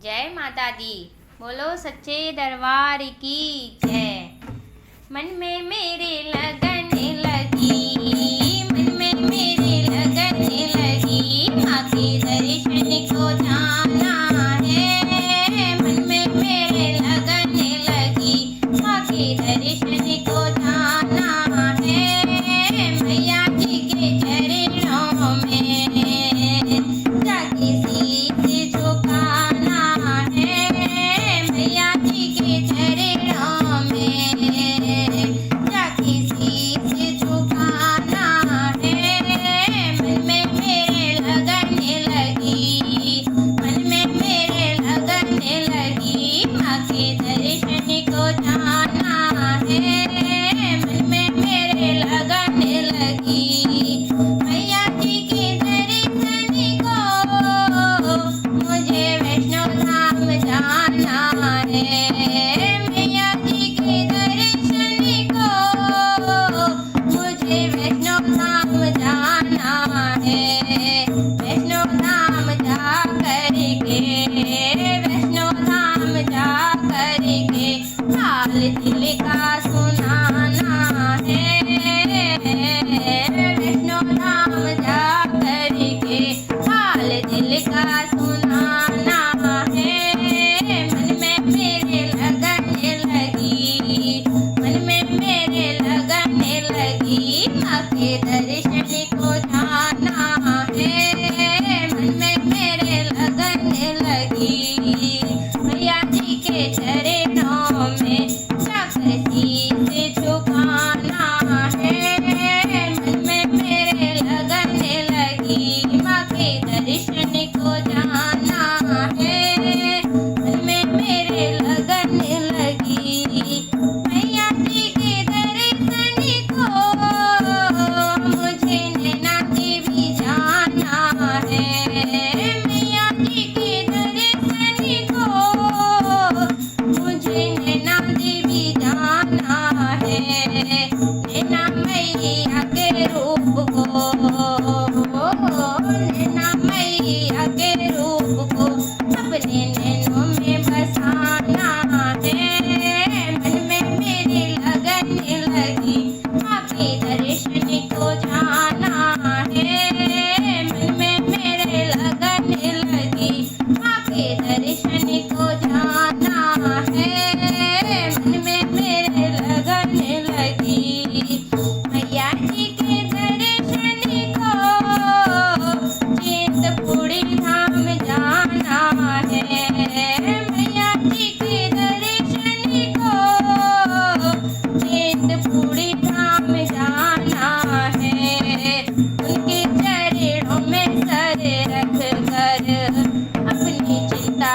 जय माता दी। बोलो सच्चे दरबार की जय। मन में मेरे लगन लगी, मन में मेरे लगन लगी, माँ के दर्शन को जाना है। मन में मेरे लगन लगी, माँ के दर्शन को जाना है। मैया जी के चरणों में जाके शीश झुकाना है। मैया जी के चरणों में जाके शीश झुकाना है। मन में मेरे लगन लगी, मन में मेरे लगन लगी, माँ के दर्शन को जाना है। मन में मेरे लगन लगी, मैया जी के दर्शन को मुझे वैष्णो धाम जाना है। मैया जी के दर्शन को मुझे वैष्णो धाम जाना है। वैष्णो धाम जा करके, वैष्णो धाम जा करके हाल दिल का सुनाना है। वैष्णो धाम जा करके हाल दिल का सुनाना है। मन में मेरे लगन लगी, मन में मेरे लगन लगी, माँ के दर्शन को जाना है। मन में मेरे लगन लगी, मैया जी के चरणों में जाकर शीश झुकाना है। मन में मेरे लगन लगी, माँ के दर्शन को जाना है। मन में मेरे लगन लगी, मैया जी के दर्शन को मुझे नैना देवी जाना है। मैया जी के दर्शन को मुझे नैना देवी जाना है। नैना मैया के रूप को, नैना मैया के रूप को अपने नैनों में बसाना है। मन में मेरे लगन लगी, माँ के दर्शन को जाना है। मन में मेरे लगन लगी, माँ के दर्शन को जाना है। मन में मेरे लगन लगी, मैया जी के दर्शन को चिंतपूर्णी धाम जाना है। मैया जी के दर्शन को चिंतपूर्णी धाम जाना है। उनके चरणों में सर रख कर अपनी चिंता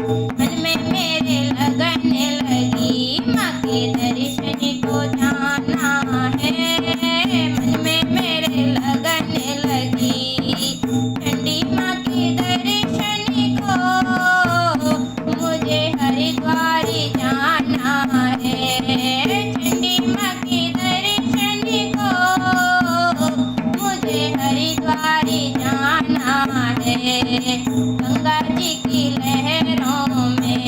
मन में मेरे लगने लगी माँ के दर्शन को जाना है, मन में मेरे लगने लगी चंडी माँ के दर्शन को मुझे हरिद्वार जाना है, चंडी माँ के दर्शन को मुझे हरिद्वार जाना है। गंगा जी की लहरों में,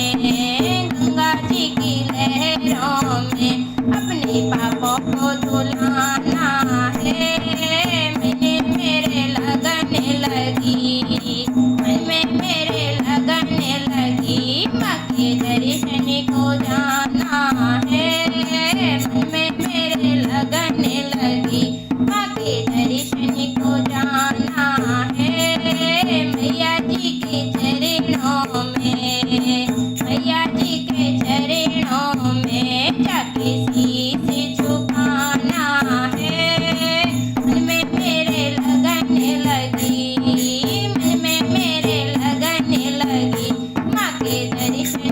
गंगा जी की लहरों में अपने पापों को धुलाना है, मैंने मेरे लगने लगी, मन में मेरे लगने लगी माँ के दर्शन को जाना है, मन में मेरे लगने लगी माँ के दर्शन को जाना है। मैया जी के चरणों में, मैया जी के चरणों में जाके शीश झुकाना है, मन में मेरे लगने लगी, मन में मेरे लगने लगी माँ के दर्शन